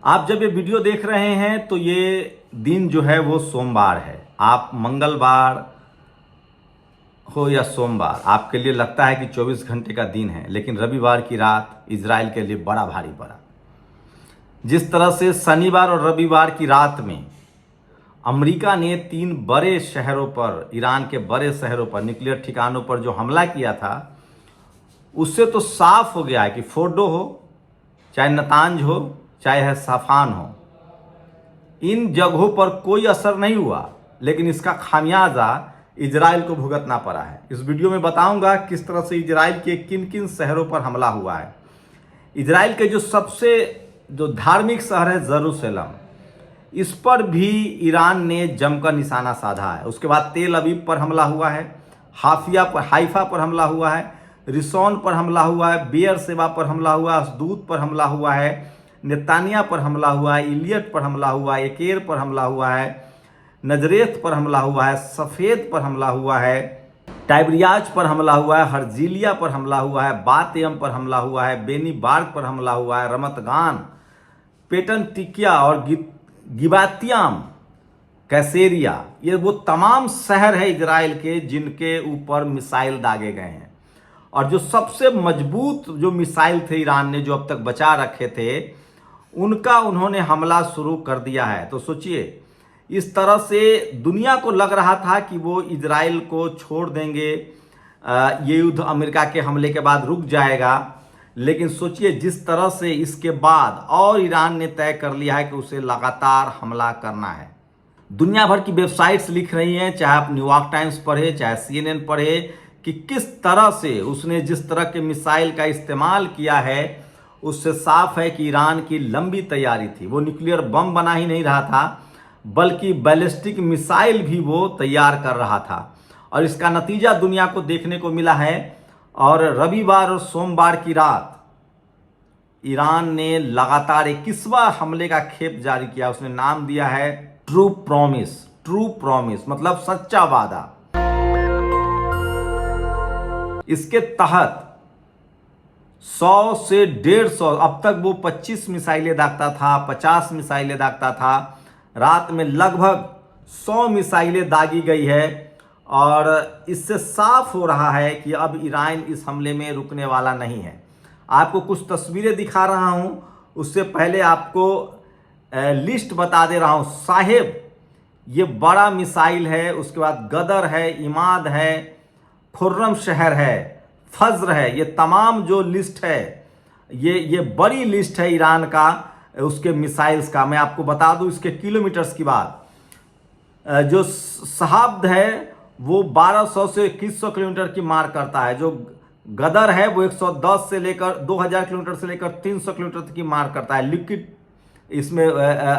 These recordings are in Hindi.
आप जब ये वीडियो देख रहे हैं तो ये दिन जो है वो सोमवार है। आप मंगलवार हो या सोमवार, आपके लिए लगता है कि 24 घंटे का दिन है, लेकिन रविवार की रात इजराइल के लिए बड़ा भारी पड़ा। जिस तरह से शनिवार और रविवार की रात में अमेरिका ने 3 बड़े शहरों पर, ईरान के बड़े शहरों पर, न्यूक्लियर ठिकानों पर जो हमला किया था, उससे तो साफ हो गया है कि फोर्डो हो, चाहे नतांज हो, चाहे है सफान हो, इन जगहों पर कोई असर नहीं हुआ, लेकिन इसका खामियाजा इजराइल को भुगतना पड़ा है। इस वीडियो में बताऊंगा किस तरह से इजराइल के किन किन शहरों पर हमला हुआ है। इजराइल के जो सबसे धार्मिक शहर है जेरूसलम, इस पर भी ईरान ने जमकर निशाना साधा है। उसके बाद तेल अवीव पर हमला हुआ है, हाइफा पर हमला हुआ है, रिसोन पर हमला हुआ है, बेयर सेवा पर हमला हुआ है, अशदूद पर हमला हुआ है, नेतानिया पर हमला हुआ है, इलियट पर हमला हुआ है, एकेर पर हमला हुआ है, नजरेत पर हमला हुआ है, सफ़ेद पर हमला हुआ है, टाइबरियाज पर हमला हुआ है, हर्जिलिया पर हमला हुआ है, बातयम पर हमला हुआ है, बेनी बार्ग पर हमला हुआ है, रमतगान, पेटन टिकिया और गिबातियाम, कैसेरिया, ये वो तमाम शहर है इजराइल के जिनके ऊपर मिसाइल दागे गए हैं। और जो सबसे मजबूत जो मिसाइल थे ईरान ने जो अब तक बचा रखे थे, उनका उन्होंने हमला शुरू कर दिया है। तो सोचिए, इस तरह से दुनिया को लग रहा था कि वो इजराइल को छोड़ देंगे, ये युद्ध अमेरिका के हमले के बाद रुक जाएगा, लेकिन सोचिए जिस तरह से इसके बाद और ईरान ने तय कर लिया है कि उसे लगातार हमला करना है। दुनिया भर की वेबसाइट्स लिख रही हैं, चाहे आप न्यूयॉर्क टाइम्स पढ़े, चाहे CNN पढ़े, कि किस तरह से उसने जिस तरह के मिसाइल का इस्तेमाल किया है, उससे साफ है कि ईरान की लंबी तैयारी थी। वो न्यूक्लियर बम बना ही नहीं रहा था, बल्कि बैलिस्टिक मिसाइल भी वो तैयार कर रहा था, और इसका नतीजा दुनिया को देखने को मिला है। और रविवार और सोमवार की रात ईरान ने लगातार 21वां हमले का खेप जारी किया। उसने नाम दिया है ट्रू प्रॉमिस। ट्रू प्रॉमिस मतलब सच्चा वादा। इसके तहत 100 से 150, अब तक वो 25 मिसाइलें दागता था, 50 मिसाइलें दागता था, रात में लगभग 100 मिसाइलें दागी गई है। और इससे साफ हो रहा है कि अब ईरान इस हमले में रुकने वाला नहीं है। आपको कुछ तस्वीरें दिखा रहा हूं, उससे पहले आपको लिस्ट बता दे रहा हूं। साहेब ये बड़ा मिसाइल है, उसके बाद गदर है, इमाद है, खुर्रम शहर है, फज्र है। ये तमाम जो लिस्ट है, ये बड़ी लिस्ट है ईरान का उसके मिसाइल्स का। मैं आपको बता दूं इसके किलोमीटर्स की बात। जो शहाब्द है वो 1200 से 2100 किलोमीटर की मार करता है। जो गदर है वो 110 से लेकर 2000 किलोमीटर से लेकर 300 किलोमीटर तक की मार करता है। लिक्विड इसमें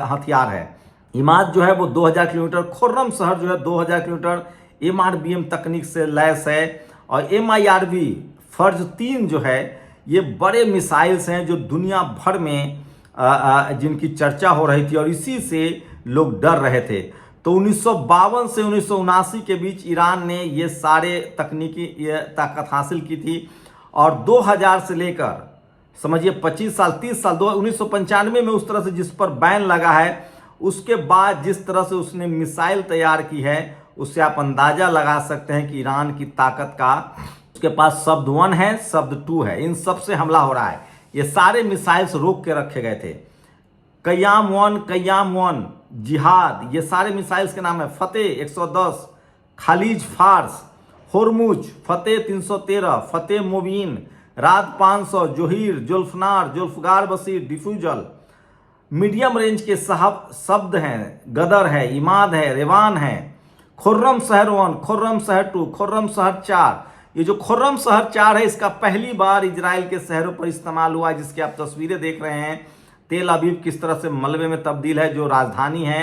हथियार है। इमाद जो है वो 2000 किलोमीटर, खुर्रम शहर जो है 2000 किलोमीटर MRBM तकनीक से लैस है। और MIRV फर्ज 3 जो है, ये बड़े मिसाइल्स हैं जो दुनिया भर में जिनकी चर्चा हो रही थी और इसी से लोग डर रहे थे। तो 1952 से 1979 के बीच ईरान ने ये सारे तकनीकी ताकत हासिल की थी। और 2000 से लेकर समझिए 25 साल 30 साल 1995 में उस तरह से जिस पर बैन लगा है, उसके बाद जिस तरह से उसने मिसाइल तैयार की है, उससे आप अंदाजा लगा सकते हैं कि ईरान की ताकत का, उसके पास शब्द 1 है, शब्द 2 है, इन सब से हमला हो रहा है। ये सारे मिसाइल्स रोक के रखे गए थे। कयाम 1, जिहाद, ये सारे मिसाइल्स के नाम है। फतेह 110, खालिज फार्स, होरमुज, फतेह 313, फतेह मोबिन, राद 500, जोहिर, जुल्फनार, जुल्फगार बसीर, डिफ्यूजल। मीडियम रेंज के शब्द हैं, गदर है, इमाद है, रेवान है, खुर्रम शहर 1, खुर्रम शहर 2, खुर्रम शहर 4। ये जो खुर्रम शहर 4 है, इसका पहली बार इजराइल के शहरों पर इस्तेमाल हुआ है, जिसकी आप तस्वीरें देख रहे हैं। तेल अवीव किस तरह से मलबे में तब्दील है, जो राजधानी है।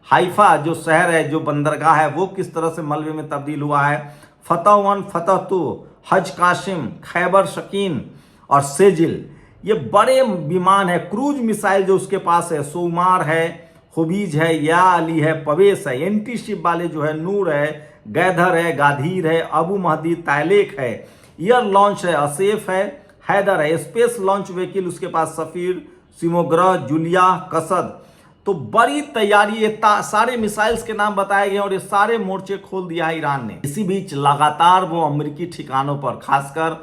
हाइफा जो शहर है, जो बंदरगाह है, वो किस तरह से मलबे में तब्दील हुआ है। फतह 1, फतह 2, हज काशिम, खैबर शकीन और सेजिल, ये बड़े विमान है। क्रूज मिसाइल जो उसके पास है, सोमार है, हुबीज है, या अली है, पवेश है। एंटी शिप वाले जो है, नूर है, गैधर है, गाधीर है, अबू महदी, तायलेक है। एयर लॉन्च है, असेफ है, हैदर है। स्पेस लॉन्च व्हीकल उसके पास सफ़ीर, सिमोग्रह, जूलिया, कसद। तो बड़ी तैयारी, ये सारे मिसाइल्स के नाम बताए गए और ये सारे मोर्चे खोल दिया है ईरान ने। इसी बीच लगातार वो अमेरिकी ठिकानों पर, खासकर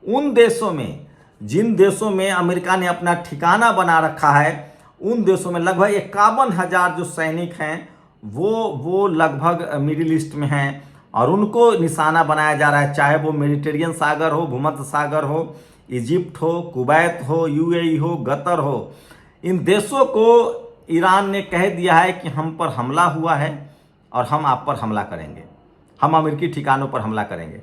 उन देशों में जिन देशों में अमेरिका ने अपना ठिकाना बना रखा है, उन देशों में लगभग 51,000 जो सैनिक हैं वो लगभग मिडिल ईस्ट में हैं और उनको निशाना बनाया जा रहा है। चाहे वो मेडिटेरियन सागर हो, भूमध्य सागर हो, इजिप्ट हो, कुवैत हो, यूएई हो, कतर हो, इन देशों को ईरान ने कह दिया है कि हम पर हमला हुआ है और हम आप पर हमला करेंगे, हम अमेरिकी ठिकानों पर हमला करेंगे।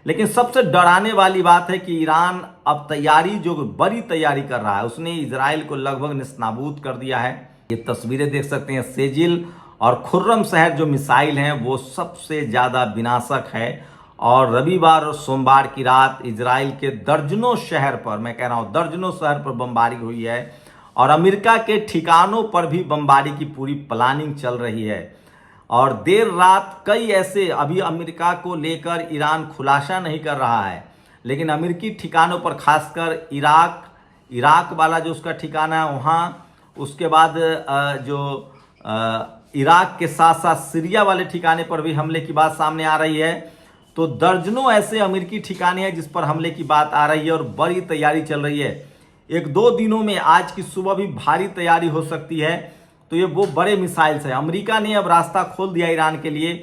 लेकिन सबसे डराने वाली बात है कि ईरान अब तैयारी, जो बड़ी तैयारी कर रहा है, उसने इजराइल को लगभग निस्ताबूद कर दिया है। ये तस्वीरें देख सकते हैं, सेजिल और खुर्रम शहर जो मिसाइल हैं वो सबसे ज़्यादा विनाशक है। और रविवार और सोमवार की रात इजराइल के दर्जनों शहर पर, मैं कह रहा हूँ दर्जनों शहर पर बमबारी हुई है और अमेरिका के ठिकानों पर भी बमबारी की पूरी प्लानिंग चल रही है। और देर रात कई ऐसे, अभी अमेरिका को लेकर ईरान खुलासा नहीं कर रहा है, लेकिन अमेरिकी ठिकानों पर, खासकर इराक वाला जो उसका ठिकाना है वहाँ, उसके बाद जो इराक के साथ साथ सीरिया वाले ठिकाने पर भी हमले की बात सामने आ रही है। तो दर्जनों ऐसे अमेरिकी ठिकाने हैं जिस पर हमले की बात आ रही है और बड़ी तैयारी चल रही है। 1-2 दिनों में, आज की सुबह भी भारी तैयारी हो सकती है। तो ये वो बड़े मिसाइल्स हैं। अमेरिका ने अब रास्ता खोल दिया ईरान के लिए।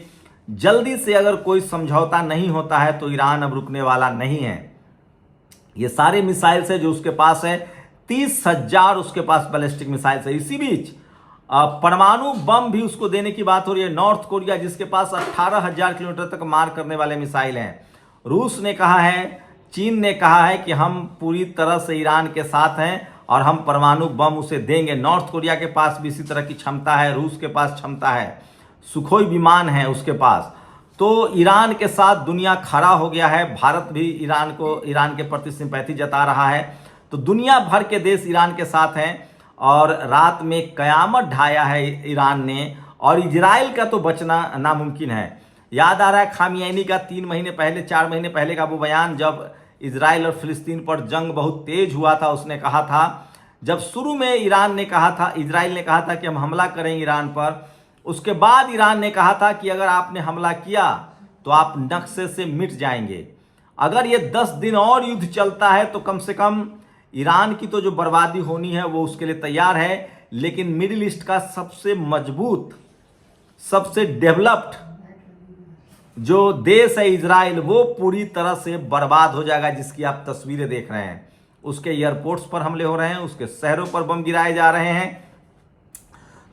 जल्दी से अगर कोई समझौता नहीं होता है तो ईरान अब रुकने वाला नहीं है। ये सारे मिसाइल्स है जो उसके पास है, 30,000 उसके पास बैलिस्टिक मिसाइल्स है। इसी बीच परमाणु बम भी उसको देने की बात हो रही है। नॉर्थ कोरिया, जिसके पास 18,000 किलोमीटर तक मार करने वाले मिसाइल हैं। रूस ने कहा है, चीन ने कहा है कि हम पूरी तरह से ईरान के साथ हैं और हम परमाणु बम उसे देंगे। नॉर्थ कोरिया के पास भी इसी तरह की क्षमता है, रूस के पास क्षमता है, सुखोई विमान है उसके पास। तो ईरान के साथ दुनिया खड़ा हो गया है। भारत भी ईरान के प्रति सिंपैथी जता रहा है। तो दुनिया भर के देश ईरान के साथ हैं और रात में कयामत ढाया है ईरान ने। और इजराइल का तो बचना नामुमकिन है। याद आ रहा है खामियानी का 3 महीने पहले, 4 महीने पहले का वो बयान, जब इजराइल और फिलिस्तीन पर जंग बहुत तेज हुआ था। उसने कहा था, जब शुरू में इजराइल ने कहा था कि हम हमला करेंगे ईरान पर, उसके बाद ईरान ने कहा था कि अगर आपने हमला किया तो आप नक्शे से मिट जाएंगे। अगर ये 10 दिन और युद्ध चलता है तो कम से कम ईरान की तो जो बर्बादी होनी है वो उसके लिए तैयार है। लेकिन मिडिल ईस्ट का सबसे मजबूत, सबसे डेवलप्ड जो देश है इजराइल, वो पूरी तरह से बर्बाद हो जाएगा। जिसकी आप तस्वीरें देख रहे हैं, उसके एयरपोर्ट्स पर हमले हो रहे हैं, उसके शहरों पर बम गिराए जा रहे हैं।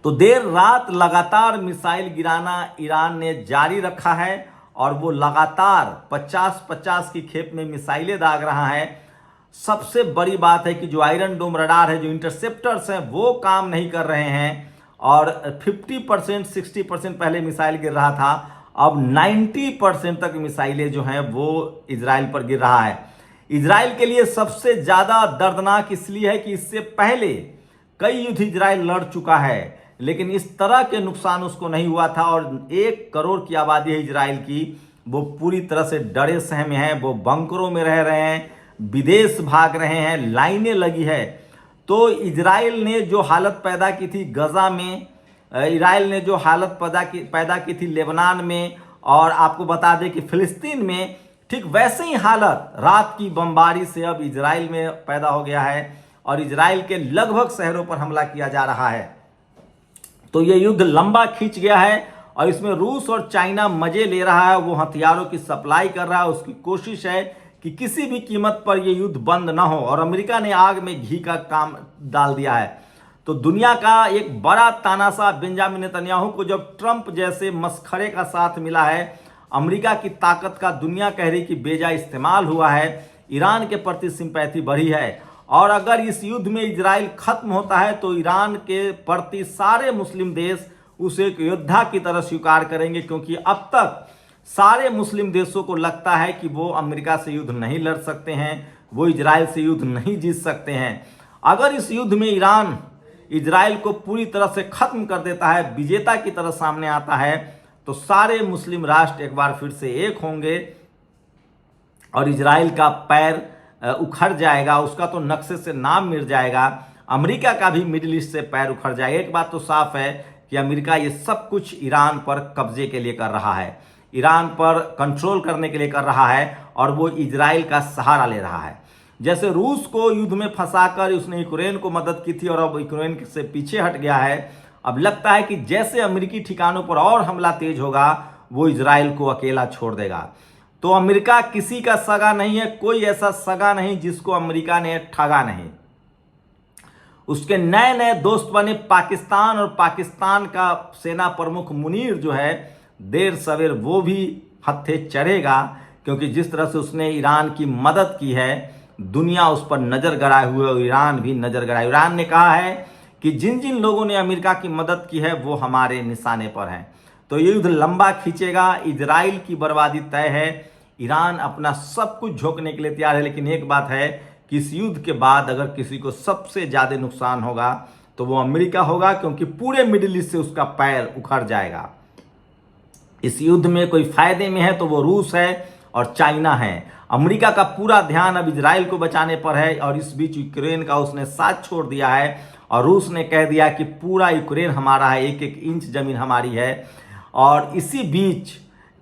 तो देर रात लगातार मिसाइल गिराना ईरान ने जारी रखा है और वो लगातार 50-50 की खेप में मिसाइलें दाग रहा है। सबसे बड़ी बात है कि जो आयरन डोम रडार है, जो इंटरसेप्टर्स हैं, वो काम नहीं कर रहे हैं। और 50%, 60% पहले मिसाइल गिर रहा था, अब 90% तक मिसाइलें जो हैं वो इजराइल पर गिर रहा है। इजराइल के लिए सबसे ज़्यादा दर्दनाक इसलिए है कि इससे पहले कई युद्ध इजराइल लड़ चुका है, लेकिन इस तरह के नुकसान उसको नहीं हुआ था। और 1 करोड़ की आबादी है इजराइल की, वो पूरी तरह से डरे सहमे हैं, वो बंकरों में रह रहे हैं, विदेश भाग रहे हैं, लाइनें लगी है। तो इजराइल ने जो हालत पैदा की थी गजा में, इजराइल ने जो हालत पैदा की थी लेबनान में, और आपको बता दें कि फिलिस्तीन में, ठीक वैसे ही हालत रात की बमबारी से अब इजराइल में पैदा हो गया है और इजराइल के लगभग शहरों पर हमला किया जा रहा है। तो ये युद्ध लंबा खींच गया है और इसमें रूस और चाइना मजे ले रहा है। वो हथियारों की सप्लाई कर रहा है, उसकी कोशिश है कि किसी भी कीमत पर यह युद्ध बंद ना हो। और अमेरिका ने आग में घी का काम डाल दिया है। तो दुनिया का एक बड़ा तानाशाह बेंजामिन नेतन्याहू को जब ट्रंप जैसे मस्खरे का साथ मिला है, अमेरिका की ताकत का दुनिया कह रही कि बेजा इस्तेमाल हुआ है, ईरान के प्रति सिंपैथी बढ़ी है। और अगर इस युद्ध में इजराइल खत्म होता है तो ईरान के प्रति सारे मुस्लिम देश उसे एक योद्धा की तरह स्वीकार करेंगे, क्योंकि अब तक सारे मुस्लिम देशों को लगता है कि वो अमेरिका से युद्ध नहीं लड़ सकते हैं, वो इजराइल से युद्ध नहीं जीत सकते हैं। अगर इस युद्ध में ईरान इजराइल को पूरी तरह से खत्म कर देता है, विजेता की तरह सामने आता है, तो सारे मुस्लिम राष्ट्र एक बार फिर से एक होंगे और इजराइल का पैर उखड़ जाएगा, उसका तो नक्शे से नाम मिट जाएगा। अमेरिका का भी मिडिल ईस्ट से पैर उखड़ जाएगा। एक बात तो साफ है कि अमेरिका ये सब कुछ ईरान पर कब्जे के लिए कर रहा है, ईरान पर कंट्रोल करने के लिए कर रहा है, और वो इजराइल का सहारा ले रहा है। जैसे रूस को युद्ध में फंसाकर उसने यूक्रेन को मदद की थी और अब यूक्रेन से पीछे हट गया है, अब लगता है कि जैसे अमेरिकी ठिकानों पर और हमला तेज होगा वो इजराइल को अकेला छोड़ देगा। तो अमेरिका किसी का सगा नहीं है, कोई ऐसा सगा नहीं जिसको अमेरिका ने ठगा नहीं। उसके नए नए दोस्त बने पाकिस्तान, और पाकिस्तान का सेना प्रमुख मुनीर जो है देर सवेर वो भी हत्थे चढ़ेगा, क्योंकि जिस तरह से उसने ईरान की मदद की है दुनिया उस पर नजर गड़ाए हुए, और ईरान भी नजर गड़ाए। ईरान ने कहा है कि जिन जिन लोगों ने अमेरिका की मदद की है वो हमारे निशाने पर हैं। तो ये युद्ध लंबा खींचेगा, इजराइल की बर्बादी तय है। ईरान अपना सब कुछ झोंकने के लिए तैयार है, लेकिन एक बात है कि इस युद्ध के बाद अगर किसी को सबसे ज्यादा नुकसान होगा तो वो अमेरिका होगा, क्योंकि पूरे मिडिल ईस्ट से उसका पैर उखड़ जाएगा। इस युद्ध में कोई फायदे में है तो वो रूस है और चाइना है। अमेरिका का पूरा ध्यान अब इजराइल को बचाने पर है, और इस बीच यूक्रेन का उसने साथ छोड़ दिया है, और रूस ने कह दिया कि पूरा यूक्रेन हमारा है, एक एक इंच जमीन हमारी है। और इसी बीच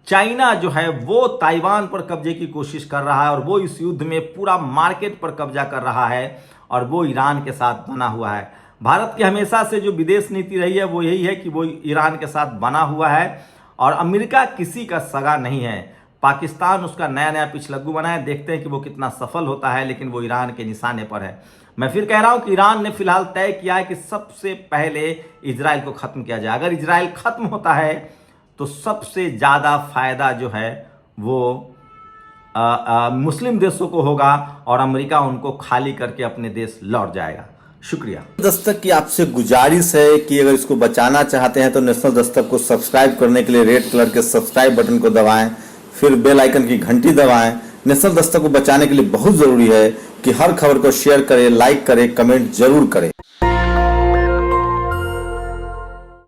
चाइना जो है वो ताइवान पर कब्जे की कोशिश कर रहा है, और वो इस युद्ध में पूरा मार्केट पर कब्जा कर रहा है, और वो ईरान के साथ बना हुआ है। भारत की हमेशा से जो विदेश नीति रही है वो यही है कि वो ईरान के साथ बना हुआ है, और अमेरिका किसी का सगा नहीं है। पाकिस्तान उसका नया नया पिछलग्गू बना है, देखते हैं कि वो कितना सफल होता है, लेकिन वो ईरान के निशाने पर है। मैं फिर कह रहा हूं कि ईरान ने फिलहाल तय किया है कि सबसे पहले इजराइल को खत्म किया जाए। अगर इजराइल खत्म होता है तो सबसे ज़्यादा फायदा जो है वो मुस्लिम देशों को होगा, और अमेरिका उनको खाली करके अपने देश लौट जाएगा। शुक्रिया। दस्तक की आपसे गुजारिश है कि अगर इसको बचाना चाहते हैं तो नेशनल दस्तक को सब्सक्राइब करने के लिए रेड कलर के सब्सक्राइब बटन को दबाएं, फिर बेल आइकन की घंटी दबाएं। नेशनल दस्तक को बचाने के लिए बहुत जरूरी है कि हर खबर को शेयर करें, लाइक करें, कमेंट जरूर करें।